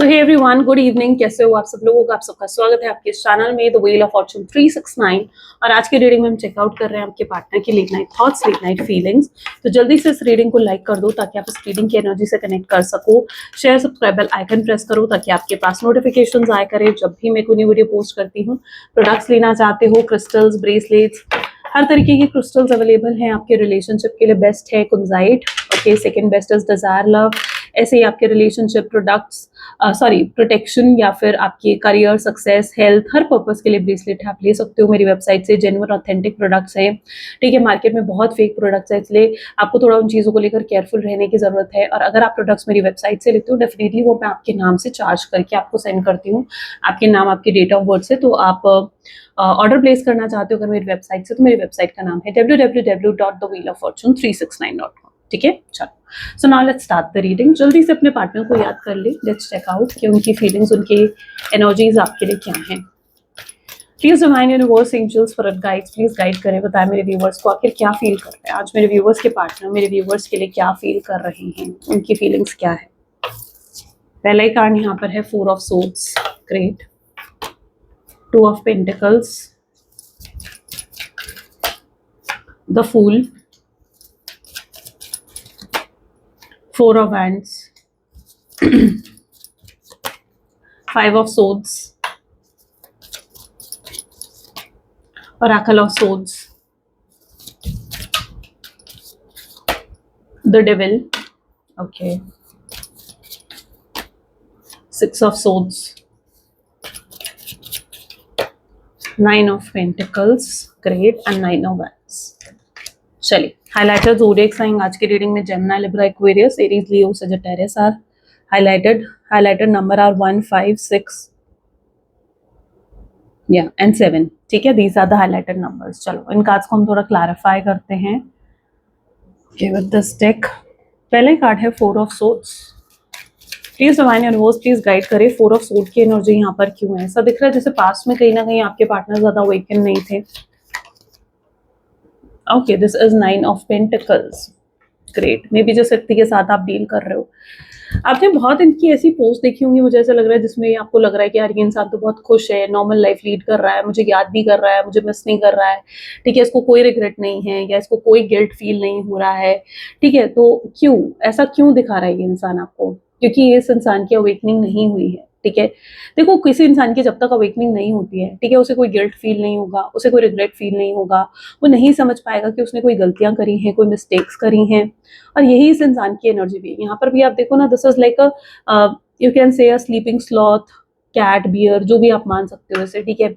तो hey everyone, good evening. कैसे हो आप सब लोगों का? आप सबका स्वागत है आपके इस चैनल में द व्हील ऑफ फॉर्चून 369। और आज की रीडिंग में हम चेकआउट कर रहे हैं आपके पार्टनर की late night thoughts, late night feelings. तो जल्दी से इस रीडिंग को लाइक कर दो ताकि आप इस रीडिंग की एनर्जी से कनेक्ट कर सको। Share, subscribe, bell icon press करो ताकि आपके पास नोटिफिकेशंस आया करे जब भी मैं कोई न्यू वीडियो पोस्ट करती हूँ। प्रोडक्ट्स लेना चाहते हो, क्रिस्टल्स, ब्रेसलेट्स, हर तरीके की क्रिस्टल्स अवेलेबल हैं आपके रिलेशनशिप के लिए। बेस्ट है kunzite, okay. Second best is desire love. ऐसे ही आपके रिलेशनशिप प्रोडक्ट्स, प्रोटेक्शन या फिर आपके करियर, सक्सेस, हेल्थ, हर पर्पस के लिए ब्रेसलेट आप ले सकते हो मेरी वेबसाइट से। जेन्युइन ऑथेंटिक प्रोडक्ट्स है, ठीक है। मार्केट में बहुत फेक प्रोडक्ट्स है, इसलिए आपको थोड़ा उन चीज़ों को लेकर केयरफुल रहने की जरूरत है। और अगर आप प्रोडक्ट्स मेरी वेबसाइट से लेते हो, डेफिनेटली वो मैं आपके नाम से चार्ज करके आपको सेंड करती हूँ, आपके नाम, आपकी डेट ऑफ बर्थ से। तो आप ऑर्डर प्लेस करना चाहते हो अगर मेरी वेबसाइट से, तो मेरी वेबसाइट का नाम है www.thewheeloffortune369.com, ठीक है। चलो, so now let's start the reading. जल्दी से अपने पार्टनर को याद कर ले। लेट्स चेक आउट कि उनकी फीलिंग्स, उनकी एनर्जीज आपके लिए क्या हैं। Please divine universe, angels, for guides, please guide करें, बताएं मेरे व्यूवर्स को आखिर क्या फील कर रहे हैं आज। मेरे व्यूवर्स के पार्टनर मेरे व्यूवर्स के लिए क्या फील कर रहे हैं, उनकी फीलिंग्स क्या है। पहला ही कार्ड यहाँ पर है 4 of swords, great. 2 of pentacles, the fool, 4 of wands, 5 of swords, oracle of swords, the devil, okay, 6 of swords, 9 of pentacles, great, and 9 of wands। चलिए, हाइलाइटर ज़ोडिएक साइन आज की रीडिंग में Gemini, Libra, Aquarius, Aries, Leo, Sagittarius are highlighted. Highlighted number are 1, 5, 6 या and 7, ठीक है। These are the highlighted numbers. चलो, इन cards को हम थोड़ा क्लैरिफाई करते हैं विद दिस डेक। पहले कार्ड है 4 of swords. Please divine universe, please guide करे 4 ऑफ सोर्ड की एनर्जी यहाँ पर क्यों है। ऐसा दिख रहा है जैसे पास्ट में कहीं ना कहीं आपके पार्टनर ज्यादा अवेकन नहीं थे। Okay, this is 9 of pentacles, great. May be जिस व्यक्ति के साथ आप डील कर रहे हो, आपने बहुत इनकी ऐसी पोस्ट देखी होंगी, मुझे ऐसा लग रहा है, जिसमें आपको लग रहा है कि यार ये इंसान तो बहुत खुश है, नॉर्मल लाइफ लीड कर रहा है, मुझे याद भी कर रहा है, मुझे मिस नहीं कर रहा है, ठीक है। इसको कोई रिग्रेट नहीं है या इसको कोई गिल्ट फील नहीं हो रहा है, ठीक है। तो क्यों ऐसा क्यों दिखा रहा है ये इंसान आपको? क्योंकि इस इंसान की अवेकनिंग नहीं हुई है, ठीक है। देखो, किसी इंसान की जब तक अवेकनिंग नहीं होती है, ठीक है, उसे कोई गिल्ट फील नहीं होगा, उसे कोई रिग्रेट फील नहीं होगा, वो नहीं समझ पाएगा कि उसने कोई गलतियां करी हैं, कोई मिस्टेक्स करी हैं। और यही इस इंसान की एनर्जी भी है। यहाँ पर भी आप देखो ना, this is like a you can say a sleeping sloth, cat, bear, जो भी आप मान सकते हो इसे, ठीक है।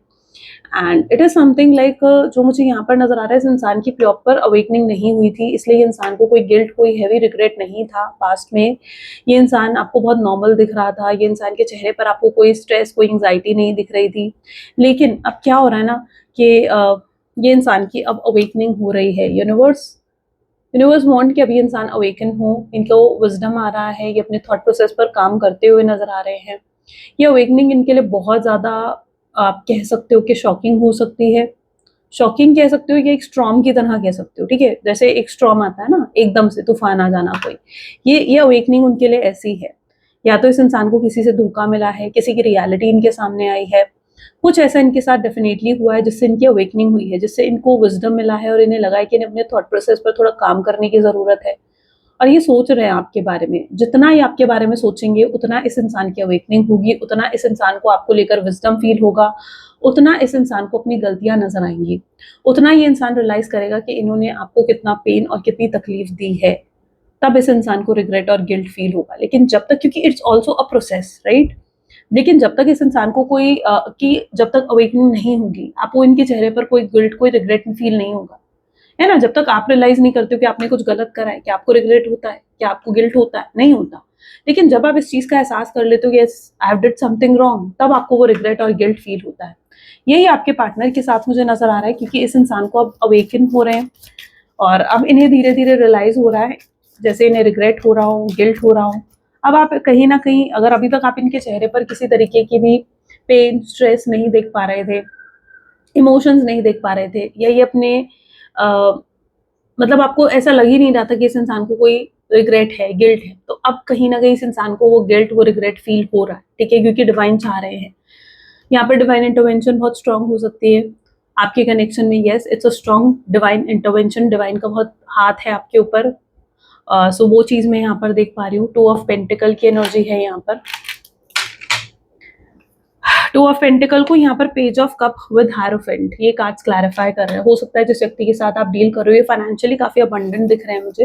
And it is something like, जो मुझे यहाँ पर नजर आ रहा है, इस इंसान की प्रॉपर अवेकनिंग नहीं हुई थी, इसलिए ये इंसान को कोई गिल्ट, कोई हैवी रिग्रेट नहीं था पास्ट में। ये इंसान आपको बहुत नॉर्मल दिख रहा था, ये इंसान के चेहरे पर आपको कोई स्ट्रेस, कोई एंग्जाइटी नहीं दिख रही थी। लेकिन अब क्या हो रहा है ना कि ये इंसान की अब अवेकनिंग हो रही है। यूनिवर्स वांट कि अभी इंसान अवेकन हो, इनको विजडम आ रहा है, ये अपने थॉट प्रोसेस पर काम करते हुए नजर आ रहे हैं। ये अवेकनिंग इनके लिए बहुत ज़्यादा, आप कह सकते हो कि शॉकिंग हो सकती है। शॉकिंग कह सकते हो या एक स्टॉर्म की तरह कह सकते हो, ठीक है। जैसे एक स्टॉर्म आता है ना, एकदम से तूफान आ जाना कोई, ये अवेकनिंग उनके लिए ऐसी है। या तो इस इंसान को किसी से धोखा मिला है, किसी की रियलिटी इनके सामने आई है, कुछ ऐसा इनके साथ डेफिनेटली हुआ है जिससे इनकी अवेकनिंग हुई है, जिससे इनको विजडम मिला है और इन्हें लगा है कि इन्हें अपने थॉट प्रोसेस पर थोड़ा काम करने की जरूरत है। और ये सोच रहे हैं आपके बारे में। जितना ये आपके बारे में सोचेंगे, उतना इस इंसान की अवेकनिंग होगी, उतना इस इंसान को आपको लेकर विजडम फील होगा, उतना इस इंसान को अपनी गलतियां नजर आएंगी, उतना ये इंसान रियलाइज करेगा कि इन्होंने आपको कितना पेन और कितनी तकलीफ दी है। तब इस इंसान को रिग्रेट और गिल्ट फील होगा। लेकिन जब तक, क्योंकि it's also a process, right. लेकिन जब तक इस इंसान को कोई कि जब तक अवेकनिंग नहीं होगी, आपको इनके चेहरे पर कोई गिल्ट, कोई रिग्रेट फील नहीं होगा, है ना। जब तक आप रियलाइज नहीं करते हो कि आपने कुछ गलत करा है, कि आपको रिग्रेट होता है, कि आपको गिल्ट होता है, नहीं होता। लेकिन जब आप इस चीज का एहसास कर लेते हो कि yes, I have did something wrong, तब आपको वो रिग्रेट और गिल्ट फील होता है। यही आपके पार्टनर के साथ मुझे नजर आ रहा है, क्योंकि इस इंसान को अब अवेकन हो रहे हैं और अब इन्हें धीरे धीरे रियलाइज हो रहा है, जैसे इन्हें रिग्रेट हो रहा हो, गिल्ट हो रहा हो। अब आप कहीं ना कहीं, अगर अभी तक आप इनके चेहरे पर किसी तरीके की भी पेन, स्ट्रेस नहीं देख पा रहे थे, इमोशंस नहीं देख पा रहे थे, या ये अपने मतलब आपको ऐसा लग ही नहीं रहा था कि इस इंसान को कोई रिग्रेट है, गिल्ट है, तो अब कहीं ना कहीं इस इंसान को वो गिल्ट, वो रिग्रेट फील हो रहा है, ठीक है, क्योंकि डिवाइन चाह रहे हैं यहाँ पर। डिवाइन इंटरवेंशन बहुत स्ट्रांग हो सकती है आपके कनेक्शन में। Yes, it's a strong divine intervention, divine का बहुत हाथ है आपके ऊपर। सो वो चीज मैं यहाँ पर देख पा रही हूँ। 2 ऑफ पेंटिकल की एनर्जी है यहाँ पर। 2 ऑफ पेंटिकल को यहाँ पर page of cup with hierophant, ये कार्ड्स क्लैरिफाई कर रहे हैं। हो सकता है जिस व्यक्ति के साथ आप डील कर रहे हो ये फाइनेंशियली काफी अबंडेंट दिख रहे हैं मुझे,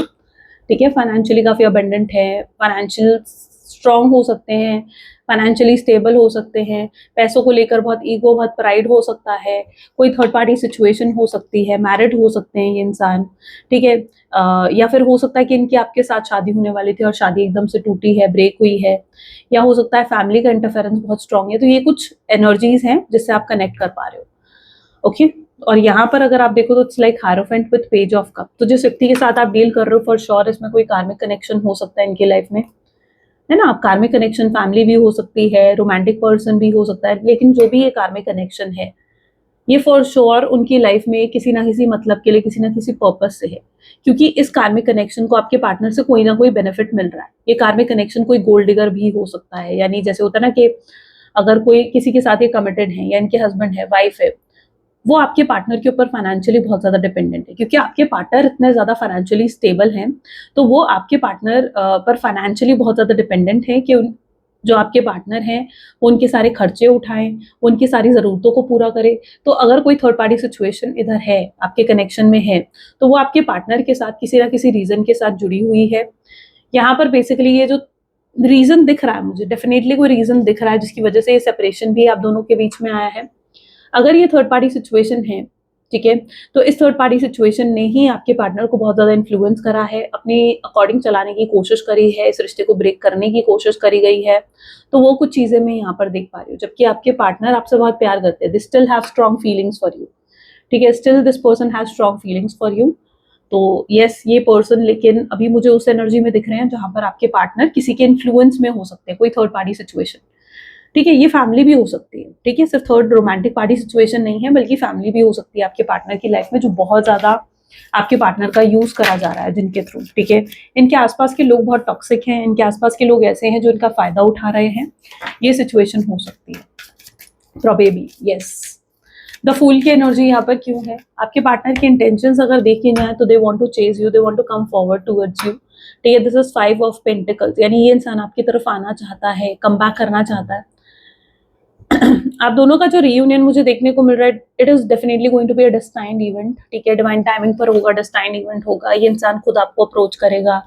ठीक है, फाइनेंशियली काफी अबंडेंट है, फाइनेंशियल स्ट्रांग हो सकते हैं, फाइनेंशियली स्टेबल हो सकते हैं, पैसों को लेकर बहुत ईगो, बहुत प्राइड हो सकता है, कोई थर्ड पार्टी सिचुएशन हो सकती है, मैरिड हो सकते हैं ये इंसान, ठीक है, या फिर हो सकता है कि इनकी आपके साथ शादी होने वाली थी और शादी एकदम से टूटी है, ब्रेक हुई है, या हो सकता है फैमिली का इंटरफेरेंस बहुत स्ट्रांग है। तो ये कुछ एनर्जीज हैं जिससे आप कनेक्ट कर पा रहे हो, ओके। और यहाँ पर अगर आप देखो तो it's like hierophant with page of cup. तो जिस व्यक्ति के साथ आप डील कर रहे हो फॉर श्योर इसमें कोई कार्मिक कनेक्शन हो सकता है इनकी लाइफ में, है ना। आप कार्मिक कनेक्शन, फैमिली भी हो सकती है, रोमांटिक पर्सन भी हो सकता है, लेकिन जो भी ये कार्मिक कनेक्शन है ये फॉर श्योर उनकी लाइफ में किसी ना किसी मतलब के लिए, किसी ना किसी पर्पस से है, क्योंकि इस कार्मिक कनेक्शन को आपके पार्टनर से कोई ना कोई बेनिफिट मिल रहा है। ये कार्मिक कनेक्शन कोई गोल्ड डिगर भी हो सकता है, यानी जैसे होता है ना कि अगर कोई किसी के साथ ये कमिटेड है या इनके हस्बैंड है, वाइफ है, वो आपके पार्टनर के ऊपर फाइनेंशियली बहुत ज्यादा डिपेंडेंट है, क्योंकि आपके पार्टनर इतने ज्यादा फाइनेंशियली स्टेबल हैं, तो वो आपके पार्टनर पर फाइनेंशियली बहुत ज्यादा डिपेंडेंट है कि जो आपके पार्टनर हैं वो उनके सारे खर्चे उठाएं, उनकी सारी ज़रूरतों को पूरा करे। तो अगर कोई थर्ड पार्टी सिचुएशन इधर है, आपके कनेक्शन में है, तो वो आपके पार्टनर के साथ किसी ना किसी रीज़न के साथ जुड़ी हुई है। यहाँ पर बेसिकली ये जो रीज़न दिख रहा है मुझे, डेफिनेटली कोई रीज़न दिख रहा है जिसकी वजह से ये सेपरेशन भी आप दोनों के बीच में आया है। अगर ये थर्ड पार्टी सिचुएशन है, ठीक है, तो इस थर्ड पार्टी सिचुएशन ने ही आपके पार्टनर को बहुत ज़्यादा इन्फ्लुएंस करा है, अपने अकॉर्डिंग चलाने की कोशिश करी है, इस रिश्ते को ब्रेक करने की कोशिश करी गई है। तो वो कुछ चीज़ें मैं यहाँ पर देख पा रही हूँ, जबकि आपके पार्टनर आपसे बहुत प्यार करते हैं, they still have strong feelings for you, ठीक है, still this person has strong feelings for you. तो यस, ये पर्सन लेकिन अभी मुझे उस एनर्जी में दिख रहे हैं जहां पर आपके पार्टनर किसी के इन्फ्लुएंस में हो सकते हैं, कोई थर्ड पार्टी सिचुएशन, ठीक है, ये फैमिली भी हो सकती है, ठीक है, सिर्फ थर्ड रोमांटिक पार्टी सिचुएशन नहीं है, बल्कि फैमिली भी हो सकती है आपके पार्टनर की लाइफ में, जो बहुत ज्यादा आपके पार्टनर का यूज करा जा रहा है जिनके थ्रू, ठीक है। इनके आसपास के लोग बहुत टॉक्सिक हैं, इनके आसपास के लोग ऐसे हैं जो इनका फायदा उठा रहे हैं, ये सिचुएशन हो सकती है प्रोबेबली। यस, द फूल की एनर्जी यहाँ पर क्यों है? आपके पार्टनर के इंटेंशंस अगर देखे जाए तो they want to chase you, they want to come forward towards you, ठीक है। दिस इज 5 ऑफ पेंटिकल्स, यानी ये इंसान आपकी तरफ आना चाहता है, कम बैक करना चाहता है। आप दोनों का जो रीयूनियन मुझे देखने को मिल रहा है, it is definitely going to be a destined event, ठीक है, डिवाइन टाइमिंग पर होगा, डेस्टाइन्ड इवेंट होगा। ये इंसान खुद आपको अप्रोच करेगा,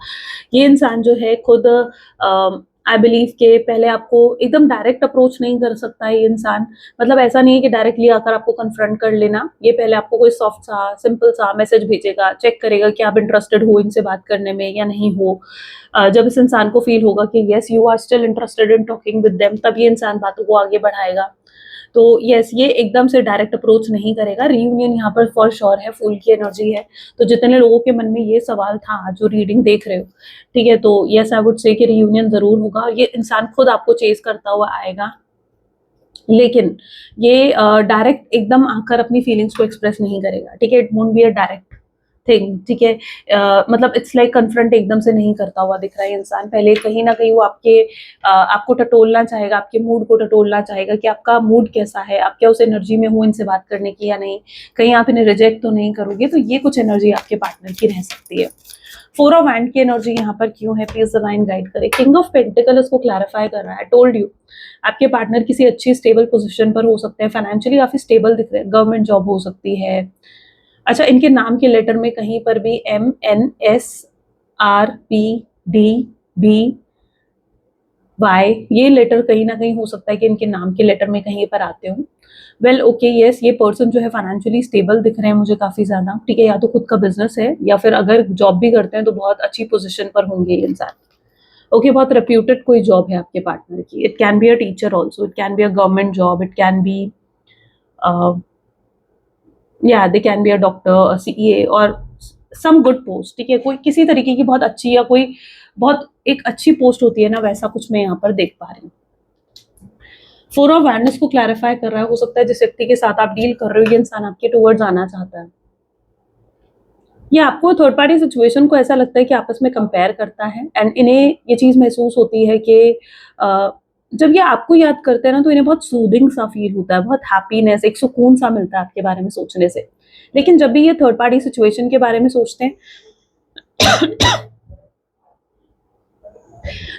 ये इंसान जो है खुद आई बिलीव के पहले आपको एकदम डायरेक्ट अप्रोच नहीं कर सकता है ये इंसान, मतलब ऐसा नहीं है कि डायरेक्टली आकर आपको कन्फ्रंट कर लेना, ये पहले आपको कोई सॉफ्ट सा सिंपल सा मैसेज भेजेगा, चेक करेगा कि आप इंटरेस्टेड हो इनसे बात करने में या नहीं हो। जब इस इंसान को फील होगा कि yes you are still interested in talking with them, तब ये इंसान बातों को आगे बढ़ाएगा। तो यस, ये एकदम से डायरेक्ट अप्रोच नहीं करेगा। रीयूनियन यहाँ पर फॉर श्योर है, फूल की एनर्जी है। तो जितने लोगों के मन में ये सवाल था जो रीडिंग देख रहे हो, ठीक है, तो यस आई वुड से कि रीयूनियन जरूर होगा, ये इंसान खुद आपको चेज करता हुआ आएगा, लेकिन ये डायरेक्ट एकदम आकर अपनी फीलिंग्स को एक्सप्रेस नहीं करेगा, ठीक है, it won't be a direct thing, ठीक है। मतलब इट्स लाइक कन्फ्रंट एकदम से नहीं करता हुआ दिख रहा है इंसान, पहले कहीं ना कहीं वो आपको टटोलना चाहेगा, आपके मूड को टटोलना चाहेगा कि आपका मूड कैसा है, आप क्या उस एनर्जी में हो इनसे बात करने की या नहीं, कहीं आप इन्हें रिजेक्ट तो नहीं करोगे। तो ये कुछ एनर्जी आपके पार्टनर की रह सकती है। 4 ऑफ हैंड की एनर्जी यहाँ पर क्यों है? प्लीज डिवाइन गाइड करे। किंग ऑफ पेंटिकल इसको क्लैरिफाई कर रहा है। टोल्ड यू, आपके पार्टनर किसी अच्छी स्टेबल पोजीशन पर हो सकते हैं, फाइनेंशियली काफी स्टेबल दिख रहे हैं, गवर्नमेंट जॉब हो सकती है। अच्छा, इनके नाम के लेटर में कहीं पर भी MNSRPDBY ये लेटर कहीं ना कहीं हो सकता है कि इनके नाम के लेटर में कहीं पर आते हो। वेल ओके, यस, ये पर्सन जो है फाइनेंशियली स्टेबल दिख रहे हैं मुझे काफी ज्यादा, ठीक है, या तो खुद का बिजनेस है या फिर अगर जॉब भी करते हैं तो बहुत अच्छी पोजीशन पर होंगे ये इंसान। ओके, बहुत रेप्यूटेड कोई जॉब है आपके पार्टनर की। It can be a teacher also, it can be a government job, it can be या they can be a doctor, CA और सम गुड पोस्ट, ठीक है, कोई किसी तरीके की बहुत अच्छी या कोई बहुत एक अच्छी पोस्ट होती है ना, वैसा कुछ मैं यहाँ पर देख पा रही हूँ। 4 ऑफ वैंडनेस को क्लैरिफाई कर रहा है, हो सकता है जिस व्यक्ति के साथ आप डील कर रहे हो ये इंसान आपके टुवर्ड्स आना चाहता है, ये आपको थर्ड पार्टी सिचुएशन को ऐसा लगता है कि आपस में कंपेयर करता है, एंड इन्हें ये चीज़ महसूस होती है कि जब ये आपको याद करते हैं ना, तो इन्हें बहुत सूदिंग सा फील होता है, बहुत हैप्पीनेस, एक सुकून सा मिलता है आपके बारे में सोचने से। लेकिन जब भी ये थर्ड पार्टी सिचुएशन के बारे में सोचते हैं,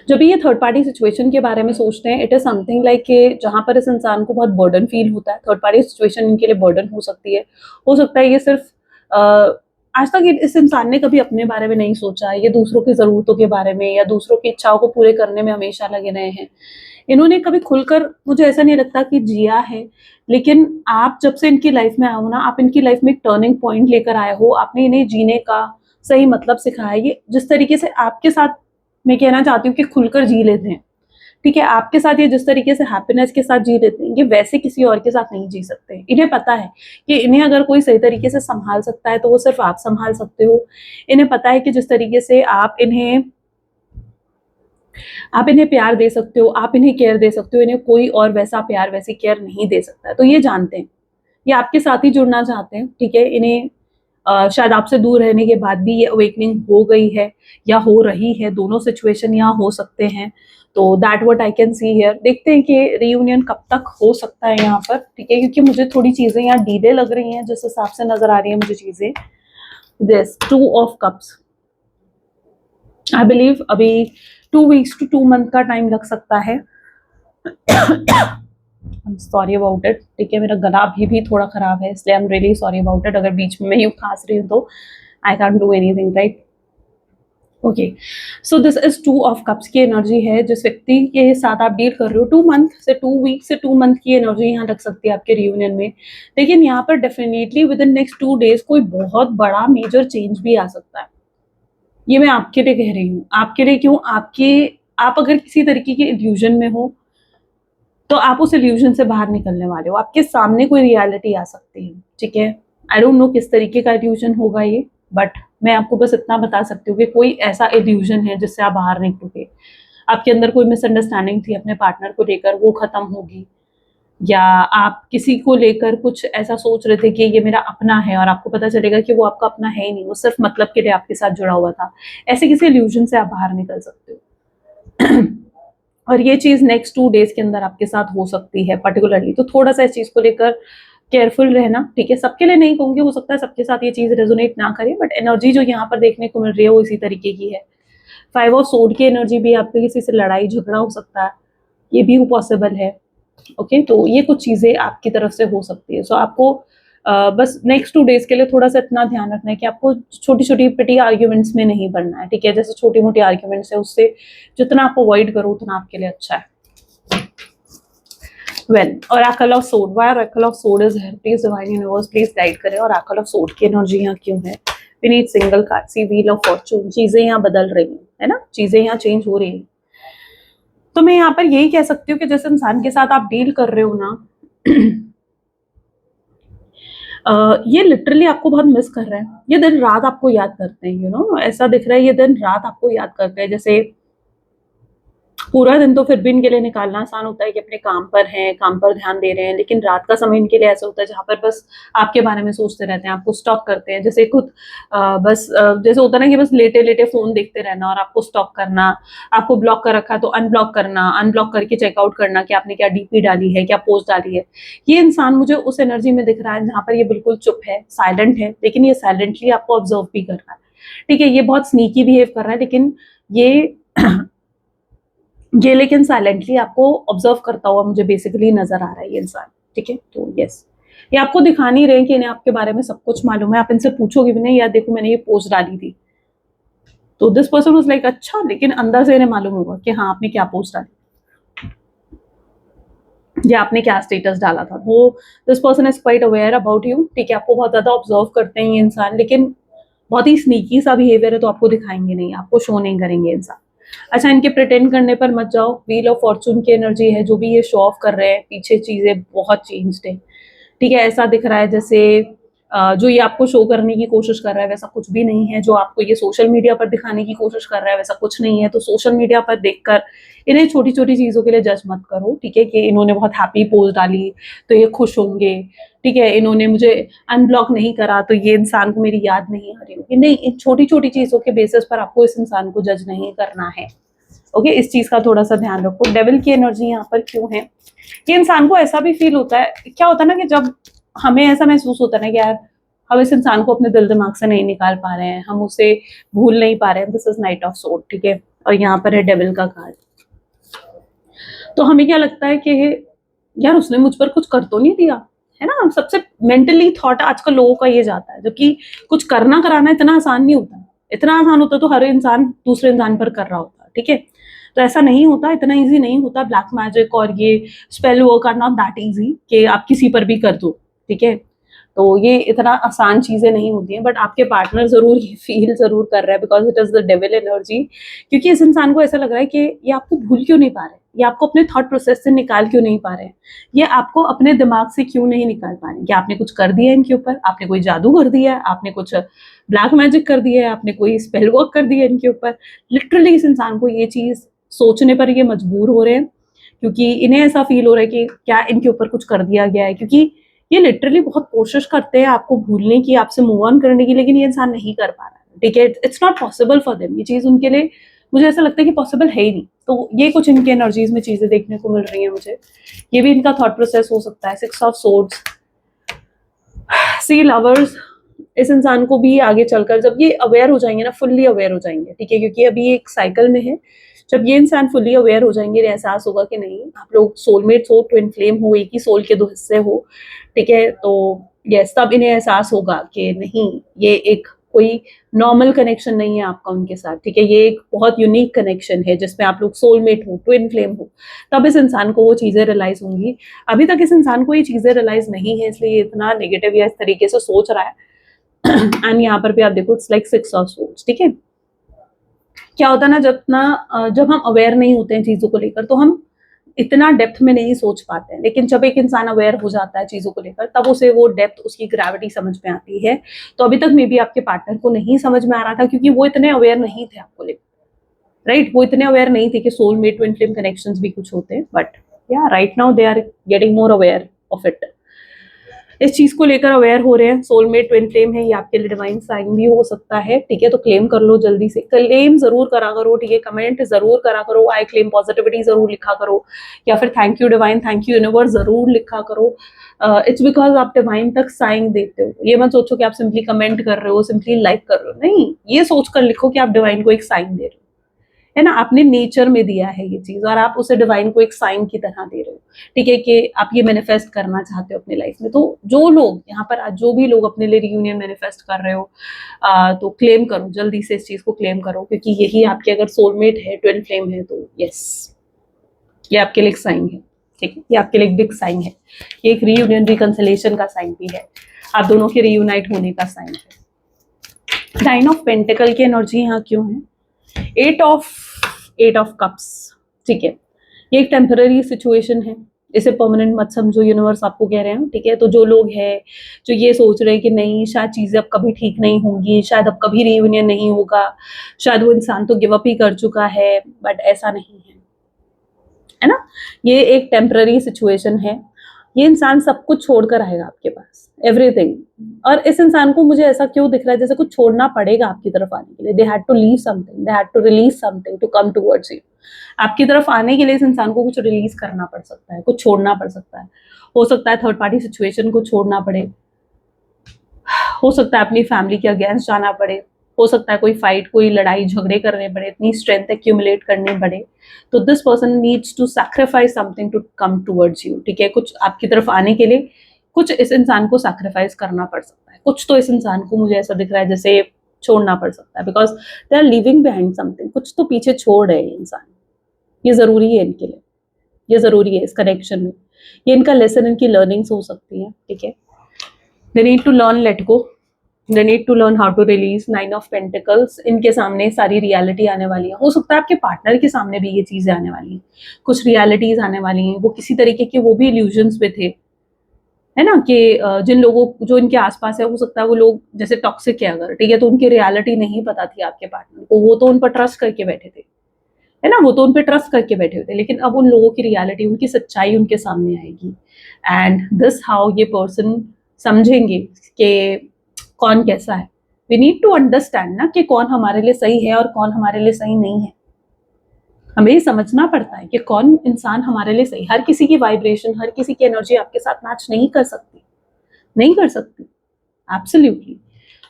जब भी ये थर्ड पार्टी सिचुएशन के बारे में सोचते हैं, इट इज समथिंग लाइक कि जहाँ पर इस इंसान को बहुत बर्डन फील होता है। थर्ड पार्टी सिचुएशन इनके लिए बर्डन हो सकती है। हो सकता है ये सिर्फ आज तक इस इंसान ने कभी अपने बारे में नहीं सोचा, ये दूसरों की ज़रूरतों के बारे में या दूसरों की इच्छाओं को पूरे करने में हमेशा लगे रहे हैं। इन्होंने कभी खुलकर, मुझे ऐसा नहीं लगता कि जिया है, लेकिन आप जब से इनकी लाइफ में आए हो ना, आप इनकी लाइफ में एक टर्निंग पॉइंट लेकर आए हो, आपने इन्हें जीने का सही मतलब सिखाया है। ये जिस तरीके से आपके साथ, मैं कहना चाहती हूँ कि खुलकर जी लेते हैं, ठीक है? आपके साथ ये जिस तरीके से हैप्पीनेस के साथ जी लेते हैं, ये वैसे किसी और के साथ नहीं जी सकते। इन्हें पता है कि इन्हें अगर कोई सही तरीके से सँभाल सकता है, तो वो सिर्फ़ आप सँभाल सकते हो। इन्हें पता है कि जिस तरीके से आप इन्हें प्यार दे सकते हो, आप इन्हें केयर दे सकते हो, इन्हें कोई और वैसा प्यार, वैसी केयर नहीं दे सकता है। तो ये जानते हैं, ये आपके साथ ही जुड़ना चाहते हैं, ठीक है? इन्हें शायद आपसे दूर रहने के बाद भी ये अवेकनिंग हो गई है या हो रही है, दोनों सिचुएशन यहाँ हो सकते हैं। तो that what I can see here. देखते हैं कि रियूनियन कब तक हो सकता है यहाँ पर, ठीक है? क्योंकि मुझे थोड़ी चीज़ें यहाँ डिले लग रही हैं, जिस हिसाब से नज़र आ रही हैं मुझे चीज़ें। This 2 of cups, I believe अभी 2 वीक्स टू 2 मंथ का टाइम लग सकता है। I am sorry about it, ठीक है? मेरा गला अभी भी थोड़ा खराब है, इसलिए I am really sorry about it. अगर बीच में मैं यूँ खाँस रही हूँ तो I can't do anything, right? Okay, so this is 2 of cups की एनर्जी है जिस व्यक्ति के साथ आप डील कर रहे हो। 2 मंथ से 2 वीक से 2 मंथ की एनर्जी यहाँ लग सकती है आपके रियूनियन में। लेकिन यहाँ पर definitely with in next 2 days कोई बहुत बड़ा मेजर चेंज भी आ सकता है। ये मैं आपके लिए कह रही हूँ। आपके लिए क्यों? आप अगर किसी तरीके के इल्यूजन में हो, तो आप उस इल्यूजन से बाहर निकलने वाले हो। आपके सामने कोई रियलिटी आ सकती है, ठीक है? आई डोंट नो किस तरीके का इल्यूजन होगा ये, बट मैं आपको बस इतना बता सकती हूँ कि कोई ऐसा इल्यूजन है जिससे आप बाहर निकलोगे। आपके अंदर कोई मिसअंडरस्टैंडिंग थी अपने पार्टनर को लेकर, वो खत्म होगी, या आप किसी को लेकर कुछ ऐसा सोच रहे थे कि ये मेरा अपना है, और आपको पता चलेगा कि वो आपका अपना है ही नहीं, वो सिर्फ मतलब के लिए आपके साथ जुड़ा हुआ था। ऐसे किसी इल्यूजन से आप बाहर निकल सकते हो। और ये चीज़ नेक्स्ट 2 डेज के अंदर आपके साथ हो सकती है पर्टिकुलरली। तो थोड़ा-सा इस चीज़ को लेकर केयरफुल रहना, ठीक है? सबके लिए नहीं कहूँगी, हो सकता है सबके साथ ये चीज़ रेजोनेट ना करे, बट एनर्जी जो यहाँ पर देखने को मिल रही है वो इसी तरीके की है। 5 ऑफ सोर्ड की एनर्जी भी, आपके किसी से लड़ाई झगड़ा हो सकता है, ये भी पॉसिबल है। ओके, तो ये कुछ चीज़ें आपकी तरफ से हो सकती है। सो आपको बस नेक्स्ट 2 डेज के लिए थोड़ा-सा इतना ध्यान रखना है कि आपको छोटी-छोटी पिटी आर्ग्यूमेंट्स में नहीं पड़ना है, ठीक है? जैसे छोटी-मोटी आर्ग्यूमेंट्स है, उससे जितना आप अवॉइड करो उतना आपके लिए अच्छा है। Well, oracle of sword, why oracle of sword is here? Please divine universe please guide करें। oracle ऑफ सोर्ड की एनर्जी यहाँ क्यों है? We need single card, see wheel of fortune. चीजें यहाँ बदल रही हैं, है ना? चीजें यहाँ चेंज हो रही हैं। तो मैं यहाँ पर यही कह सकती हूँ कि जिस इंसान के साथ आप डील कर रहे हो ना, ये लिटरली आपको बहुत मिस कर रहे हैं। ये दिन रात आपको याद करते हैं, यू नो, ऐसा दिख रहा है ये दिन रात आपको याद करते हैं। जैसे पूरा दिन तो फिर भी इनके लिए निकालना आसान होता है कि अपने काम पर हैं, काम पर ध्यान दे रहे हैं, लेकिन रात का समय इनके लिए ऐसा होता है जहाँ पर बस आपके बारे में सोचते रहते हैं, आपको स्टॉक करते हैं। जैसे खुद जैसे होता है ना कि बस लेटे-लेटे फ़ोन देखते रहना और आपको स्टॉक करना, आपको ब्लॉक कर रखा है तो अनब्लॉक करना, अनब्लॉक करके चेकआउट करना कि आपने क्या डीपी डाली है, क्या पोस्ट डाली है। ये इंसान मुझे उस एनर्जी में दिख रहा है जहाँ पर ये बिल्कुल चुप है, साइलेंट है, लेकिन ये साइलेंटली आपको ऑब्जर्व भी कर रहा है। ठीक है, ये बहुत स्नीकी बिहेव कर रहा है, लेकिन ये ये लेकिन साइलेंटली आपको ऑब्जर्व करता हुआ मुझे बेसिकली नजर आ रहा है ये इंसान, ठीक है? तो यस, ये आपको दिखा नहीं रहे कि इन्हें आपके बारे में सब कुछ मालूम है। आप इनसे पूछोगे भी नहीं, यार देखो मैंने ये पोस्ट डाली थी, तो दिस पर्सन वाज लाइक अच्छा, लेकिन अंदर से इन्हें मालूम होगा कि हाँ आपने क्या पोस्ट डाली या आपने क्या स्टेटस डाला था। तो this person is quite aware about you, ठीक है? आपको बहुत ज्यादा ऑब्जर्व करते हैं ये इंसान, लेकिन बहुत ही स्नीकी सा बिहेवियर है, तो आपको दिखाएंगे नहीं, आपको शो नहीं करेंगे इंसान। अच्छा, इनके प्रिटेंड करने पर मत जाओ। व्हील ऑफ फॉर्चून की एनर्जी है, जो भी ये शो ऑफ कर रहे हैं, पीछे चीजें बहुत चेंज्ड है, ठीक है? ऐसा दिख रहा है जैसे जो ये आपको शो करने की कोशिश कर रहा है वैसा कुछ भी नहीं है, जो आपको ये सोशल मीडिया पर दिखाने की कोशिश कर रहा है वैसा कुछ नहीं है। तो सोशल मीडिया पर देखकर इन्हें छोटी छोटी चीजों के लिए जज मत करो, ठीक है, कि इन्होंने बहुत हैप्पी पोस्ट डाली तो ये खुश होंगे, ठीक है, इन्होंने मुझे अनब्लॉक नहीं करा तो ये इंसान को मेरी याद नहीं आ रही होगी। नहीं, इन छोटी छोटी चीजों के बेसिस पर आपको इस इंसान को जज नहीं करना है। ओके, इस चीज का थोड़ा सा ध्यान रखो। डेविल की एनर्जी यहाँ पर क्यों है? ये इंसान को ऐसा भी फील होता है, क्या होता है ना कि जब हमें ऐसा महसूस होता है ना कि यार हम इस इंसान को अपने दिल दिमाग से नहीं निकाल पा रहे हैं, हम उसे भूल नहीं पा रहे हैं, this is night of sword, ठीक है, और यहाँ पर है डेविल का कार्ड। तो हमें क्या लगता है कि यार उसने मुझ पर कुछ कर तो नहीं दिया, है ना। सबसे मेंटली थॉट आजकल लोगों का ये जाता है, जबकि कुछ करना कराना इतना आसान नहीं होता। इतना आसान होता तो हर इंसान दूसरे इंसान पर कर रहा होता, ठीक है। तो ऐसा नहीं होता, इतना इजी नहीं होता। ब्लैक मैजिक और ये spell work are not that easy कि आप किसी पर भी कर दो, ठीक है। तो ये इतना आसान चीजें नहीं होती हैं, बट आपके पार्टनर जरूर ये फील जरूर कर रहा है because it is the devil energy. क्योंकि इस इंसान को ऐसा लग रहा है कि ये आपको भूल क्यों नहीं पा रहे, ये आपको अपने थॉट प्रोसेस से निकाल क्यों नहीं पा रहे, ये आपको अपने दिमाग से क्यों नहीं निकाल पा रहे। कि आपने कुछ कर दिया इनके ऊपर, आपने कोई जादू कर दिया, आपने कुछ ब्लैक मैजिक कर दिया है, आपने कोई स्पेल वर्क कर दिया इनके ऊपर। लिटरली इस इंसान को ये चीज सोचने पर ये मजबूर हो रहे हैं, क्योंकि इन्हें ऐसा फील हो रहा है कि क्या इनके ऊपर कुछ कर दिया गया है। क्योंकि ये लिटरली बहुत कोशिश करते हैं आपको भूलने की, आपसे मूव ऑन करने की, लेकिन ये इंसान नहीं कर पा रहा है, ठीक है। It's not possible for them, ये चीज उनके लिए मुझे ऐसा लगता है कि पॉसिबल है ही नहीं। तो ये कुछ इनके एनर्जीज में चीजें देखने को मिल रही हैं मुझे। ये भी इनका थॉट प्रोसेस हो सकता है। 6 ऑफ सोर्ड्स, सी लवर्स, इस इंसान को भी आगे चलकर जब ये अवेयर हो जाएंगे ना, फुल्ली अवेयर हो जाएंगे, ठीक है, क्योंकि अभी एक साइकिल में है। जब ये इंसान फुल्ली अवेयर हो जाएंगे, एहसास होगा कि नहीं आप लोग सोलमेट्स हो, ट्विन फ्लेम हो, एक ही सोल के दो हिस्से हो, ठीक है। तो यस, तब इन्हें एहसास होगा कि नहीं, ये एक कोई नॉर्मल कनेक्शन नहीं है आपका उनके साथ, ठीक है। ये एक बहुत यूनिक कनेक्शन है जिसमें आप लोग सोलमेट हो, ट्विन फ्लेम हो। तब इस इंसान को वो चीजें रियलाइज होंगी। अभी तक इस इंसान को ये चीजें रियलाइज नहीं है, इसलिए इतना नेगेटिव या इस तरीके से सोच रहा है। एंड यहाँ पर भी आप देखो, इट्स लाइक 6 ऑफ सोर्ड्स, ठीक है। क्या होता है ना, जब हम अवेयर नहीं होते हैं चीजों को लेकर तो हम इतना डेप्थ में नहीं सोच पाते हैं। लेकिन जब एक इंसान अवेयर हो जाता है चीजों को लेकर, तब उसे वो डेप्थ, उसकी ग्रेविटी समझ में आती है। तो अभी तक मे बी आपके पार्टनर को नहीं समझ में आ रहा था, क्योंकि वो इतने अवेयर नहीं थे आपको लेकर, राइट। वो इतने अवेयर नहीं थे कि सोलमेट ट्विन फ्लेम कनेक्शंस भी कुछ होते हैं। बट या right now they are getting more aware of it. इस चीज को लेकर अवेयर हो रहे हैं। सोलमेट ट्विन फ्लेम है, ये आपके लिए डिवाइन साइन भी हो सकता है, ठीक है। तो क्लेम कर लो, जल्दी से क्लेम जरूर करा करो, ठीक है। कमेंट जरूर करा करो, आई क्लेम पॉजिटिविटी जरूर लिखा करो, या फिर thank you divine, thank you universe जरूर लिखा करो। इट्स बिकॉज आप डिवाइन तक साइन देते हो। ये मत सोचो कि आप सिंपली कमेंट कर रहे हो, सिंपली लाइक कर रहे हो, नहीं, ये सोचकर लिखो कि आप डिवाइन को एक साइन दे रहे हो, है ना। आपने नेचर में दिया है ये चीज और आप उसे डिवाइन को एक साइन की तरह दे रहे हो, ठीक है, कि आप ये मैनिफेस्ट करना चाहते हो अपनी लाइफ में। तो जो लोग यहाँ पर, जो भी लोग अपने लिए रियूनियन मैनिफेस्ट कर रहे हो, तो क्लेम करो, जल्दी से इस चीज को क्लेम करो, क्योंकि यही आपके अगर सोलमेट है, ट्विन फ्लेम है, तो यस, ये आपके लिए एक साइन है, ठीक है। ये आपके लिए एक बिग साइन है, ये एक रियूनियन रिकंसिलेशन का साइन भी है, आप दोनों के रियूनाइट होने का साइन है। 9 ऑफ पेंटिकल की एनर्जी यहाँ क्यों है? 8 ऑफ कप्स, ठीक है। ये एक टेम्पररी सिचुएशन है, इसे परमानेंट मत समझो, यूनिवर्स आपको कह रहे हैं, ठीक है। तो जो लोग हैं जो ये सोच रहे हैं कि नहीं शायद चीजें अब कभी ठीक नहीं होंगी, शायद अब कभी रियूनियन नहीं होगा, शायद वो इंसान तो गिव अप ही कर चुका है, बट ऐसा नहीं है ना। ये एक टेम्पररी सिचुएशन है। ये इंसान सब कुछ छोड़कर आएगा आपके पास, एवरीथिंग। और इस इंसान को मुझे ऐसा क्यों दिख रहा है जैसे कुछ छोड़ना पड़ेगा आपकी तरफ आने के लिए। They had to leave something, they had to release something to come towards you. आपकी तरफ आने के लिए इस इंसान को कुछ रिलीज करना पड़ सकता है, कुछ छोड़ना पड़ सकता है। हो सकता है थर्ड पार्टी सिचुएशन को छोड़ना पड़े, हो सकता है अपनी फैमिली के अगेंस्ट जाना पड़े, हो सकता है कोई फाइट, कोई लड़ाई झगड़े करने पड़े, इतनी स्ट्रेंथ एक्यूमुलेट करने पड़े। तो this person needs to sacrifice something to come towards you, ठीक है। कुछ आपकी तरफ आने के लिए कुछ इस इंसान को सैक्रिफाइस करना पड़ सकता है। कुछ तो इस इंसान को मुझे ऐसा दिख रहा है जैसे छोड़ना पड़ सकता है, because they are leaving behind something. कुछ तो पीछे छोड़ रहे हैं इंसान, ये जरूरी है इनके लिए, ये जरूरी है इस कनेक्शन में। ये इनका लेसन, इनकी लर्निंग्स हो सकती है, ठीक है। They need to learn let go, they need to learn how to release. 9 of pentacles, इनके सामने सारी रियलिटी आने वाली है। हो सकता है आपके पार्टनर के सामने भी ये चीजें आने वाली हैं, कुछ रियलिटीज आने वाली हैं। वो किसी तरीके के वो भी इल्यूजन्स में थे, है ना, कि जिन लोगों जो इनके आसपास है, हो सकता है वो लोग जैसे टॉक्सिक है अगर, ठीक है, तो उनकी रियलिटी नहीं पता थी आपके पार्टनर को, वो तो उन पर ट्रस्ट करके बैठे थे, है ना, वो तो उन पे ट्रस्ट करके बैठे हुए थे, लेकिन अब उन लोगों की रियलिटी, उनकी सच्चाई उनके सामने आएगी, एंड दिस हाउ ये पर्सन समझेंगे कि कौन कैसा है। वी नीड टू अंडरस्टैंड ना कि कौन हमारे लिए सही है और कौन हमारे लिए सही नहीं है। हमें ये समझना पड़ता है कि कौन इंसान हमारे लिए सही। हर किसी की वाइब्रेशन, हर किसी की एनर्जी आपके साथ मैच नहीं कर सकती, नहीं कर सकती, एब्सोल्युटली।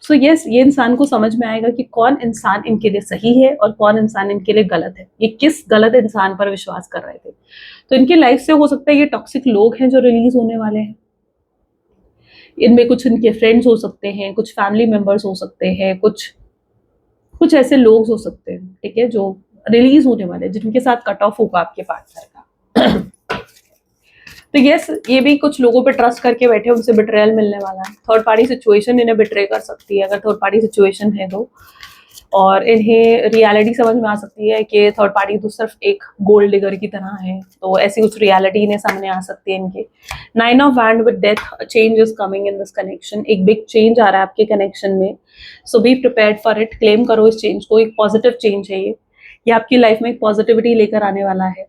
सो यस, ये इंसान को समझ में आएगा कि कौन इंसान इनके लिए सही है और कौन इंसान इनके लिए गलत है। ये किस गलत इंसान पर विश्वास कर रहे थे। तो इनकी लाइफ से हो सकता है ये टॉक्सिक लोग हैं जो रिलीज होने वाले हैं। इनमें कुछ इनके फ्रेंड्स हो सकते हैं, कुछ फैमिली मेंबर्स हो सकते हैं, कुछ कुछ ऐसे लोग हो सकते हैं, ठीक है, जो रिलीज होने वाले हैं, जिनके साथ कट ऑफ होगा आपके पार्टनर का। तो यस, ये भी कुछ लोगों पे ट्रस्ट करके बैठे, उनसे बिट्रेयल मिलने वाला है। थर्ड पार्टी सिचुएशन इन्हें बिट्रे कर सकती है, अगर थर्ड पार्टी सिचुएशन है तो। और इन्हें रियलिटी समझ में आ सकती है कि थर्ड पार्टी तो सिर्फ एक गोल्ड डिगर की तरह है, तो ऐसी कुछ रियलिटी इन्हें सामने आ सकती है इनके। 9 of wand with death, change is coming in this connection. एक बिग चेंज आ रहा है आपके कनेक्शन में, so be prepared for it. Claim करो इस चेंज को, एक पॉजिटिव चेंज है ये आपकी लाइफ में एक पॉजिटिविटी लेकर आने वाला है।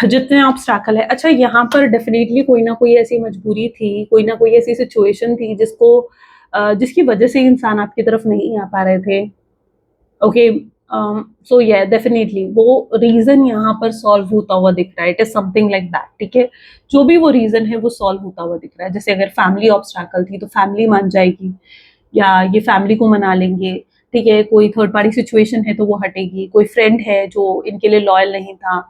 जितने ऑब्स्टैकल है, अच्छा यहाँ पर डेफिनेटली कोई ना कोई ऐसी मजबूरी थी, कोई ना कोई ऐसी सिचुएशन थी जिसकी वजह से इंसान आपकी तरफ नहीं आ पा रहे थे। ओके, सो या डेफिनेटली वो रीजन यहाँ पर सॉल्व होता हुआ दिख रहा है। It is something like that, ठीक है। जो भी वो रीजन है वो सॉल्व होता हुआ दिख रहा है। जैसे अगर फैमिली ऑब्स्टैकल थी तो फैमिली मान जाएगी, या ये फैमिली को मना लेंगे, ठीक है। कोई थर्ड पार्टी सिचुएशन है तो वो हटेगी। कोई फ्रेंड है जो इनके लिए लॉयल नहीं था,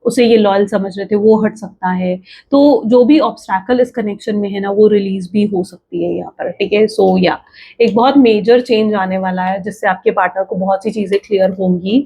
उसे ये लॉयल समझ रहे थे, वो हट सकता है। तो जो भी ऑब्स्टैकल इस कनेक्शन में है ना, वो रिलीज भी हो सकती है यहाँ पर, ठीक है। सो या एक बहुत मेजर चेंज आने वाला है, जिससे आपके पार्टनर को बहुत सी चीजें क्लियर होंगी,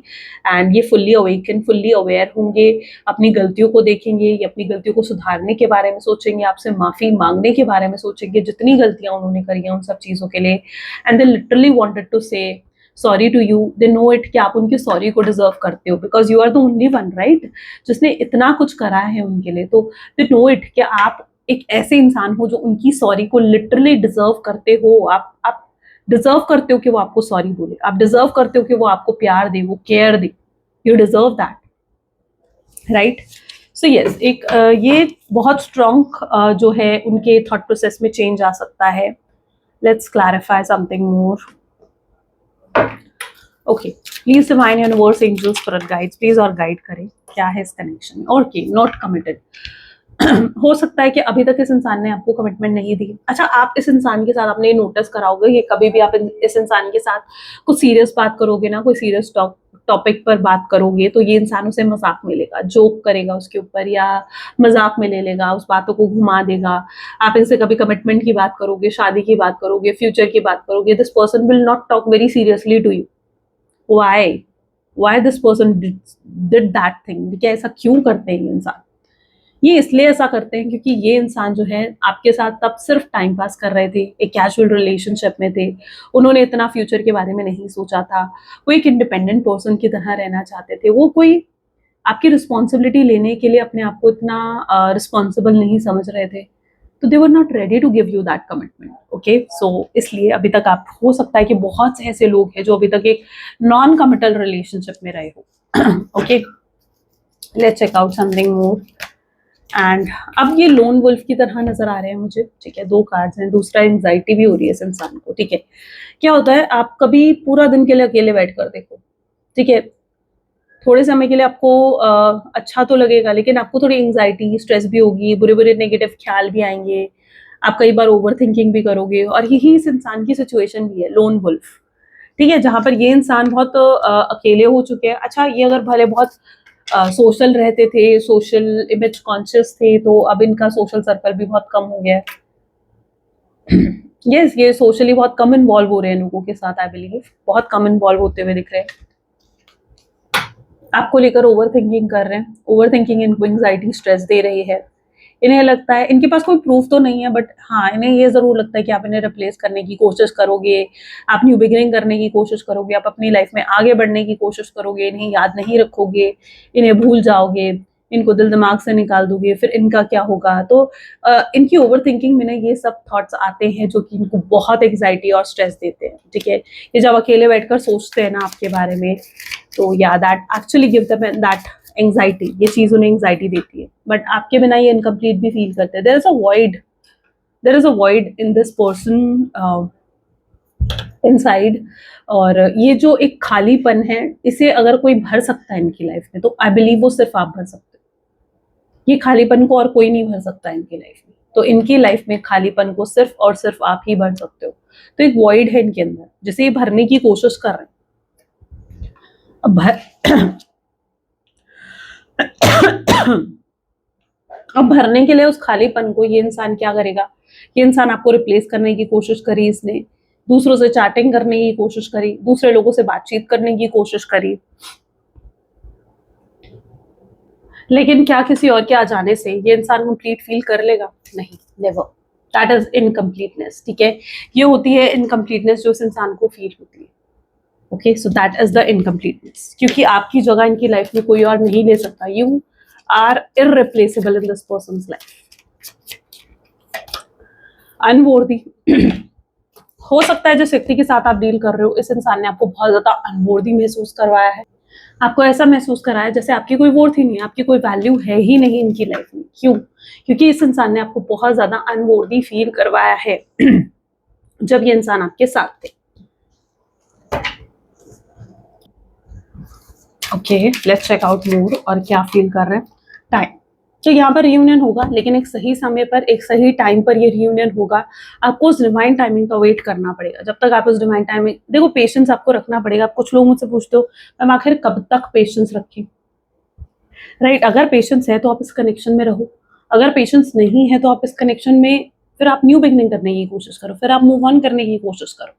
एंड ये फुल्ली अवेकन, फुल्ली अवेयर होंगे। अपनी गलतियों को देखेंगे, ये अपनी गलतियों को सुधारने के बारे में सोचेंगे, आपसे माफी मांगने के बारे में सोचेंगे, जितनी गलतियां उन्होंने करी हैं उन सब चीजों के लिए। And they literally wanted to say sorry to you. They know it कि आप उनकी सॉरी को डिजर्व करते हो, because you are the only one, right, जिसने इतना कुछ करा है उनके लिए। तो दे नो इट कि आप एक ऐसे इंसान हो जो उनकी सॉरी को लिटरली डिजर्व करते हो। आप डिजर्व करते हो कि वो आपको सॉरी बोले, आप डिजर्व करते हो कि वो आपको प्यार दे, वो केयर दे। You deserve that, right. So yes, एक ये बहुत स्ट्रॉन्ग जो है उनके थॉट प्रोसेस में चेंज आ सकता है। Let's clarify something more. Okay, please divine universe, angels, spirit guides, please और गाइड करें क्या है इस कनेक्शन में। Okay, not committed. हो सकता है कि अभी तक इस इंसान ने आपको कमिटमेंट नहीं दी। अच्छा, आप इस इंसान के साथ आपने नोटिस करा होगा, ये कभी भी आप इस इंसान के साथ कुछ सीरियस बात करोगे ना, कोई सीरियस टॉपिक पर बात करोगे, तो ये इंसान उसे मजाक में लेगा, जोक करेगा उसके ऊपर, या मजाक में ले लेगा, उस बातों को घुमा देगा। आप इनसे कभी कमिटमेंट की बात करोगे, शादी की बात करोगे, फ्यूचर की बात करोगे, this person will not talk very seriously to you. Why this person did that thing, क्या ऐसा क्यों करते हैं ये इंसान। ये इसलिए ऐसा करते हैं क्योंकि ये इंसान जो है आपके साथ तब सिर्फ टाइम पास कर रहे थे, एक कैजुअल रिलेशनशिप में थे। उन्होंने इतना फ्यूचर के बारे में नहीं सोचा था। वो एक इंडिपेंडेंट पर्सन की तरह रहना चाहते थे। वो कोई आपकी रिस्पॉन्सिबिलिटी लेने के लिए अपने आप को इतना रिस्पॉन्सिबल नहीं समझ रहे थे। तो they were not ready to give you that commitment. Okay, so इसलिए अभी तक आप, हो सकता है कि बहुत से ऐसे लोग हैं जो अभी तक एक नॉन कमिटल रिलेशनशिप में रहे हो। Okay, let's check out something more. And अब ये लोन वुल्फ की तरह नजर आ रहे हैं मुझे, ठीक है। 2 कार्ड्स हैं। दूसरा, एंजाइटी भी हो रही है इस इंसान को, ठीक है। क्या होता है, आप कभी पूरा दिन के लिए अकेले बैठ कर देखो, ठीक है। थोड़े समय के लिए आपको अच्छा तो लगेगा, लेकिन आपको थोड़ी एंजाइटी, स्ट्रेस भी होगी, बुरे बुरे नेगेटिव ख्याल भी आएंगे। आप कई बार ओवर थिंकिंग भी करोगे, और यही इस इंसान की सिचुएशन भी है, लोन वुल्फ, ठीक है। जहां पर ये इंसान बहुत अकेले हो चुके हैं। अच्छा, ये अगर भले बहुत सोशल रहते थे, सोशल इमेज कॉन्शियस थे, तो अब इनका सोशल सर्कल भी बहुत कम हो गया है। यस, ये सोशली बहुत कम इन्वॉल्व हो रहे हैं लोगों के साथ, आई बिलीव बहुत कम इन्वॉल्व होते हुए दिख रहे हैं। आपको लेकर ओवर थिंकिंग कर रहे हैं। ओवर थिंकिंग इनको एंग्जाइटी, स्ट्रेस दे रही है। इन्हें लगता है, इनके पास कोई प्रूफ तो नहीं है, बट हाँ, इन्हें ये जरूर लगता है कि आप इन्हें रिप्लेस करने की कोशिश करोगे, आप न्यू बिगिनिंग करने की कोशिश करोगे, आप अपनी लाइफ में आगे बढ़ने की कोशिश करोगे, इन्हें याद नहीं रखोगे, इन्हें भूल जाओगे, इनको दिल दिमाग से निकाल दोगे, फिर इनका क्या होगा। तो इनकी ओवर थिंकिंग में ना ये सब थॉट्स आते हैं जो कि इनको बहुत एंग्जाइटी और स्ट्रेस देते हैं, ठीक है। ये जब अकेले बैठकर सोचते हैं ना आपके बारे में, तो या that actually give them that anxiety, ये चीज उन्हें एंग्जाइटी देती है। बट आपके बिना ये इनकम्प्लीट भी फील करते हैं। There is a void in this person inside. और ये जो एक खालीपन है, इसे अगर कोई भर सकता है इनकी लाइफ में, तो आई बिलीव वो सिर्फ आप भर सकते हो। ये खालीपन को और कोई नहीं भर सकता इनकी लाइफ में। तो इनकी लाइफ में खालीपन को सिर्फ और सिर्फ आप ही भर सकते हो। तो एक वॉइड है इनके अंदर, जिसे ये भरने की कोशिश कर रहे हैं। अब अब भरने के लिए उस खालीपन को ये इंसान क्या करेगा, ये इंसान आपको रिप्लेस करने की कोशिश करी, इसने दूसरों से चैटिंग करने की कोशिश करी, दूसरे लोगों से बातचीत करने की कोशिश करी, लेकिन क्या किसी और के आ जाने से ये इंसान कंप्लीट फील कर लेगा? नहीं, नेवर। दैट इज इनकम्प्लीटनेस, ठीक है। ये होती है इनकम्प्लीटनेस जो इस इंसान को फील होती है। Okay, so that is the incompleteness, क्योंकि आपकी जगह इनकी लाइफ में कोई और नहीं ले सकता। You are irreplaceable in this person's life. Unworthy हो सकता है जिस व्यक्ति के साथ आप डील कर रहे हो, इस इंसान ने आपको बहुत ज्यादा अनवॉर्दी महसूस करवाया है। आपको ऐसा महसूस कराया जैसे आपकी कोई वर्थ ही नहीं है, आपकी कोई वैल्यू है ही नहीं इनकी लाइफ में। क्यों? क्योंकि इस इंसान ने आपको बहुत ज्यादा अनवॉर्दी फील करवाया है जब ये इंसान आपके साथ थे। Okay, let's check out more और क्या फील कर रहे हैं। टाइम, तो यहाँ पर रियूनियन होगा, लेकिन एक सही समय पर, एक सही टाइम पर ये रियूनियन होगा। आपको उस डिवाइन टाइमिंग का वेट करना पड़ेगा। जब तक आप उस डिवाइन टाइमिंग, देखो पेशेंस आपको रखना पड़ेगा। आप कुछ लोग मुझसे पूछते हो मैम आखिर कब तक पेशेंस रखें, राइट। अगर पेशेंस है तो आप इस कनेक्शन में रहो, अगर पेशेंस नहीं है तो आप इस कनेक्शन में फिर आप न्यू बिगनिंग करने की कोशिश करो, फिर आप मूव ऑन करने की कोशिश करो।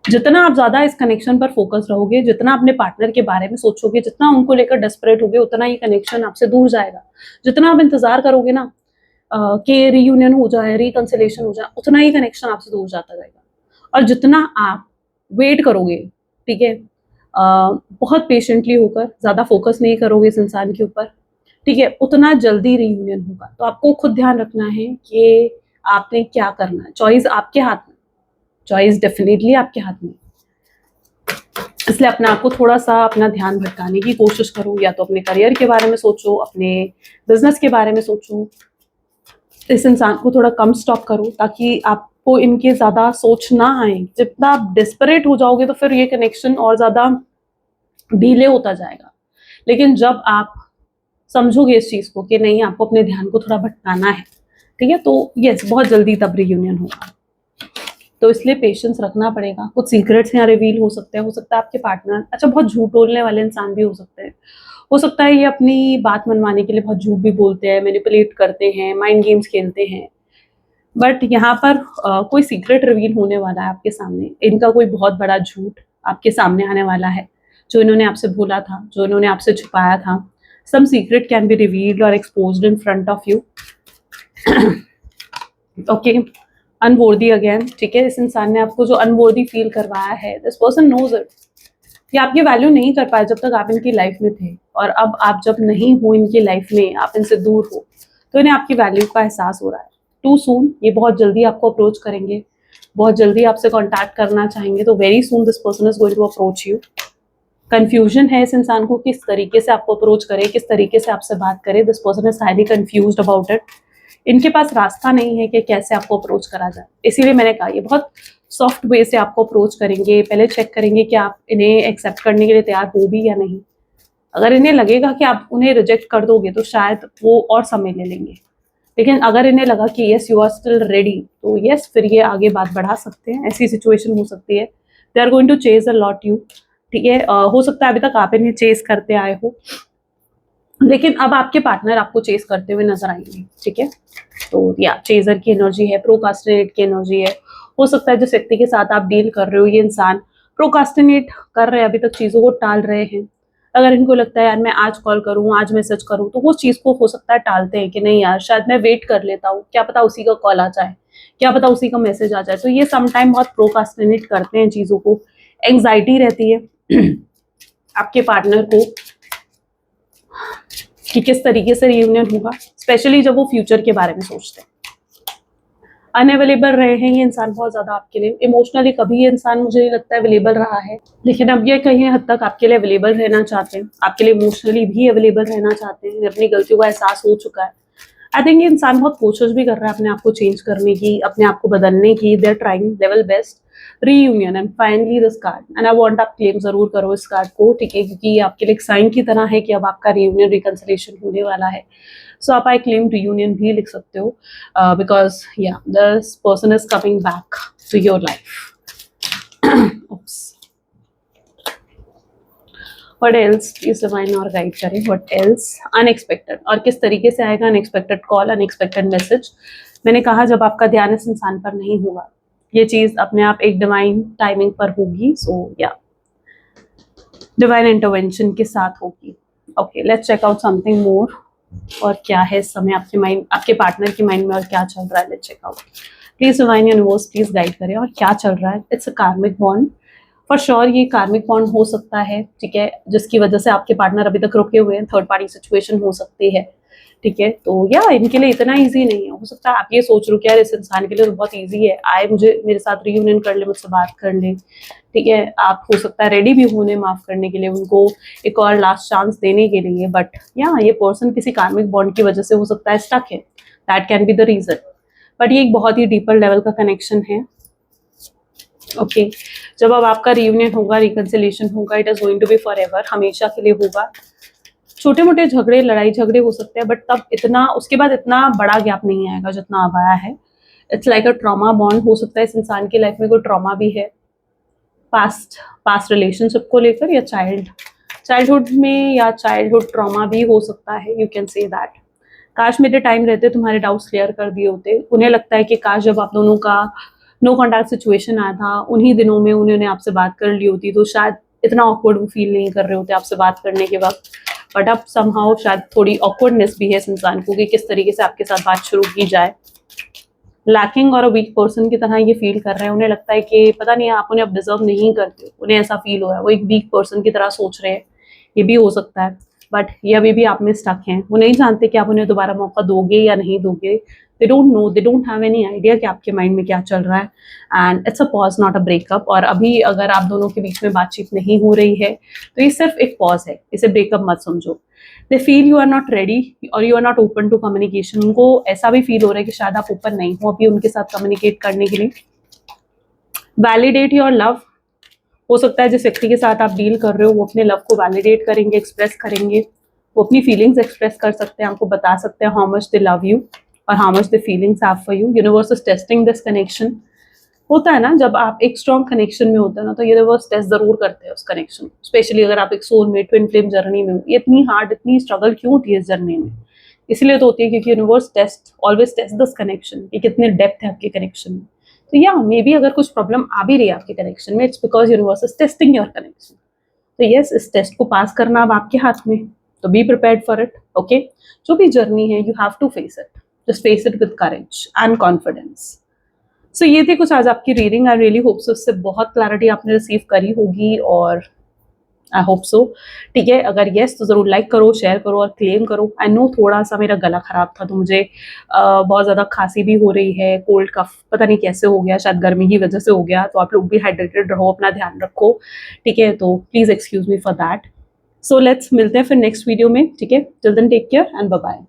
जितना आप ज्यादा इस कनेक्शन पर फोकस रहोगे, जितना अपने पार्टनर के बारे में सोचोगे, जितना उनको लेकर डेस्परेट होगे, उतना ये कनेक्शन आपसे दूर जाएगा। जितना आप इंतजार करोगे ना कि रियूनियन हो जाए, रिकंसिलेशन हो जाए, उतना ही कनेक्शन आपसे दूर जाता जाएगा। और जितना आप वेट करोगे, ठीक है, बहुत पेशेंटली होकर, ज्यादा फोकस नहीं करोगे इस इंसान के ऊपर, ठीक है, उतना जल्दी रियूनियन होगा। तो आपको खुद ध्यान रखना है कि आपने क्या करना है। चॉइस आपके हाथ में, चॉइस डेफिनेटली आपके हाथ में। इसलिए अपने आप को थोड़ा सा अपना ध्यान भटकाने की कोशिश करो, या तो अपने करियर के बारे में सोचो, अपने बिजनेस के बारे में सोचो। इस इंसान को थोड़ा कम स्टॉप करो ताकि आपको इनके ज्यादा सोच ना आए। जितना आप डेस्परेट हो जाओगे तो फिर ये कनेक्शन और ज्यादा डीले होता जाएगा। लेकिन जब आप समझोगे इस चीज को कि नहीं, आपको अपने ध्यान को थोड़ा भटकाना है, ठीक है, तो यस, बहुत जल्दी तब रियूनियन होगा। तो इसलिए पेशेंस रखना पड़ेगा। कुछ सीक्रेट्स यहाँ रिवील हो सकते हैं, हो सकता है आपके पार्टनर, अच्छा, बहुत झूठ बोलने वाले इंसान भी हो सकते हैं। हो सकता है ये अपनी बात मनवाने के लिए बहुत झूठ भी बोलते हैं, मैनिपुलेट करते हैं, माइंड गेम्स खेलते हैं। बट यहाँ पर कोई सीक्रेट रिवील होने वाला है आपके सामने। इनका कोई बहुत बड़ा झूठ आपके सामने आने वाला है, जो इन्होंने आपसे बोला था, जो इन्होंने आपसे छुपाया था। Some secret can be revealed और exposed in front of you. Okay, unworthy again, ठीक है। इस इंसान ने आपको जो अनवॉर्दी फील करवाया है, दिस पर्सन नोज इट। ये आपकी वैल्यू नहीं कर पाए जब तक आप इनकी लाइफ में थे, और अब आप जब नहीं हो इनकी लाइफ में, आप इनसे दूर हो, तो इन्हें आपकी वैल्यू का एहसास हो रहा है। टू सून, ये बहुत जल्दी आपको अप्रोच करेंगे, बहुत जल्दी आपसे कॉन्टैक्ट करना चाहेंगे। तो very soon this person is going to approach you. Confusion है इस इंसान को, किस तरीके से आपको अप्रोच करे, किस तरीके से आपसे बात करे। This person is highly confused about it. इनके पास रास्ता नहीं है कि कैसे आपको अप्रोच करा जाए। इसीलिए मैंने कहा ये बहुत सॉफ्ट वे से आपको अप्रोच करेंगे। पहले चेक करेंगे कि आप इन्हें एक्सेप्ट करने के लिए तैयार हो भी या नहीं। अगर इन्हें लगेगा कि आप उन्हें रिजेक्ट कर दोगे तो शायद वो और समय ले लेंगे। लेकिन अगर इन्हें लगा कि yes you are still ready, तो यस, फिर ये आगे बात बढ़ा सकते हैं। ऐसी सिचुएशन हो सकती है। They are going to chase a lot you, ठीक है। हो सकता है अभी तक आप इन्हें चेज करते आए हो, लेकिन अब आपके पार्टनर आपको चेज करते हुए नजर आएंगे, ठीक है। तो या चेजर की एनर्जी है, प्रोकास्टिनेट की एनर्जी है। हो सकता है जिस व्यक्ति के साथ आप डील कर रहे हो, ये इंसान प्रोकास्टिनेट कर रहे हैं, अभी तक चीजों को टाल रहे हैं। अगर इनको लगता है यार मैं आज कॉल करूं, आज मैसेज करूं, तो वो चीज को हो सकता है टालते हैं कि नहीं यार, शायद मैं वेट कर लेता हूँ, क्या पता उसी का कॉल आ जाए, क्या पता उसी का मैसेज आ जाए। तो ये समटाइम बहुत प्रोकास्टिनेट करते हैं चीजों को। एंग्जाइटी रहती है आपके पार्टनर को कि किस तरीके से रियूनियन होगा, स्पेशली जब वो फ्यूचर के बारे में सोचते हैं। अनअवेलेबल रहे हैं ये इंसान बहुत ज़्यादा आपके लिए, इमोशनली कभी ये इंसान मुझे नहीं लगता अवेलेबल रहा है, लेकिन अब ये कहीं हद तक आपके लिए अवेलेबल रहना चाहते हैं, आपके लिए इमोशनली भी अवेलेबल रहना चाहते हैं। अपनी गलतियों का एहसास हो चुका है। आई थिंक ये इंसान बहुत कोशिश भी कर रहा है अपने आप को चेंज करने की, अपने आप को बदलने की। They are trying level best. Reunion and finally this card, and I want आप क्लेम जरूर करो इस कार्ड को, ठीक है, क्योंकि ये आपके लिए एक साइन की तरह है कि अब आपका रीयूनियन रिकंसिलिएशन होने वाला है। सो आप आई क्लेम रीयूनियन भी लिख सकते हो, बिकॉज या this person is coming back to your life. What else please divine और गाइड करें। What else अनएक्सपेक्टेड, और किस तरीके से आएगा अनएक्सपेक्टेड कॉल, अनएक्सपेक्टेड मैसेज। मैंने कहा जब आपका ध्यान इस इंसान पर नहीं होगा, ये चीज अपने आप एक डिवाइन टाइमिंग पर होगी। सो या डिवाइन इंटरवेंशन के साथ होगी। Okay, let's check out something more. और क्या है इस समय आपके माइंड, आपके पार्टनर के माइंड में, और क्या चल रहा है। Let's check out. Please divine universe please guide करें और क्या चल रहा है। इट्स अ कार्मिक बॉन्ड फॉर श्योर, ये कार्मिक बॉन्ड हो सकता है, ठीक है, जिसकी वजह से आपके पार्टनर अभी तक रुके हुए हैं। थर्ड पार्टी सिचुएशन हो सकती है, ठीक है। तो या इनके लिए इतना इजी नहीं है। हो सकता है आप ये सोच रहे हो कि यार इस इंसान के लिए तो बहुत इजी है, आए मुझे मेरे साथ रियूनियन कर ले, मुझसे बात कर ले, ठीक है। आप हो सकता है रेडी भी होने माफ करने के लिए, उनको एक और लास्ट चांस देने के लिए, बट या ये पर्सन किसी कार्मिक बॉन्ड की वजह से हो सकता है स्टक है। That can be the reason, but ये एक बहुत ही डीपर लेवल का कनेक्शन है। ओके, जब अब आपका रियूनियन होगा, रिकंसिलिएशन होगा, it is going to be forever, हमेशा के लिए होगा। छोटे मोटे झगड़े, लड़ाई झगड़े हो सकते हैं, बट तब इतना, उसके बाद इतना बड़ा गैप नहीं आएगा जितना अब आया है। It's like a trauma bond. हो सकता है इस इंसान की लाइफ में कोई ट्रॉमा भी है, पास्ट रिलेशनशिप को लेकर, या चाइल्डहुड में, या चाइल्डहुड ट्रॉमा भी हो सकता है। यू कैन से दैट काश मेरे टाइम रहते तुम्हारे डाउट्स क्लियर कर दिए होते। उन्हें लगता है कि काश जब आप दोनों का नो कॉन्टैक्ट सिचुएशन आया था, उन्हीं दिनों में उन्होंने आपसे बात कर ली होती, तो शायद इतना ऑकवर्ड वो फील नहीं कर रहे होते आपसे बात करने के वक्त। बट अब समहाउ शायद थोड़ी ऑकवर्डनेस भी है इस इंसान को कि किस तरीके से आपके साथ बात शुरू की जाए। लैकिंग और वीक पर्सन की तरह ये फील कर रहे हैं। उन्हें लगता है कि पता नहीं आप उन्हें अब डिजर्व नहीं करते, उन्हें ऐसा फील हो रहा है, वो एक वीक पर्सन की तरह सोच रहे हैं। ये भी हो सकता है, बट ये अभी भी आप में स्टक हैं। वो नहीं जानते कि आप उन्हें दोबारा मौका दोगे या नहीं दोगे। They don't know, they don't have any idea कि आपके माइंड में क्या चल रहा है। And it's a pause not a breakup. और अभी अगर आप दोनों के बीच में बातचीत नहीं हो रही है तो ये सिर्फ एक पॉज है, इसे ब्रेकअप मत समझो। They feel you are not ready और you are not open to communication. उनको ऐसा भी फील हो रहा है कि शायद आप ओपन नहीं हो अभी उनके साथ कम्युनिकेट करने के लिए। Validate your love. हो सकता है जिस व्यक्ति के साथ आप डील कर रहे हो वो अपने लव को वैलिडेट करेंगे, एक्सप्रेस करेंगे। वो अपनी फीलिंग्स एक्सप्रेस कर सकते हैं, आपको बता सकते हैं how much they love you और how much they feelings have for you. Universe is testing this connection. होता है ना, जब आप एक स्ट्रॉन्ग कनेक्शन में होते हैं ना, तो यूनिवर्स टेस्ट जरूर करते हैं उस कनेक्शन, स्पेशली अगर आप एक सोलमेट ट्विन फ्लेम जर्नी में हो। ये इतनी हार्ड, इतनी स्ट्रगल क्यों होती है इस जर्नी में? इसलिए तो होती है क्योंकि universe always test this connection कि कितने डेप्थ है आपके कनेक्शन में। तो या मे बी अगर कुछ प्रॉब्लम आ भी रही है आपके कनेक्शन में, it's because universe is testing your connection. तो यस, इस टेस्ट को पास करना अब आपके हाथ में, तो be prepared for it. Okay, जो भी जर्नी है, you have to face it, just face it with courage and confidence. So ये थी कुछ आज आपकी reading. I really hope so इससे बहुत क्लैरिटी आपने रिसीव करी होगी, और आई होप सो, ठीक है। अगर येस तो ज़रूर लाइक करो, शेयर करो और क्लेम करो। आई नो थोड़ा सा मेरा गला खराब था, तो मुझे बहुत ज़्यादा खांसी भी हो रही है, कोल्ड कफ पता नहीं कैसे हो गया, शायद गर्मी की वजह से हो गया। तो आप लोग भी हाइड्रेटेड रहो, अपना ध्यान रखो, ठीक है। तो please excuse me for that. So let's मिलते हैं फिर नेक्स्ट वीडियो में, ठीक है। Till then take care and bye bye.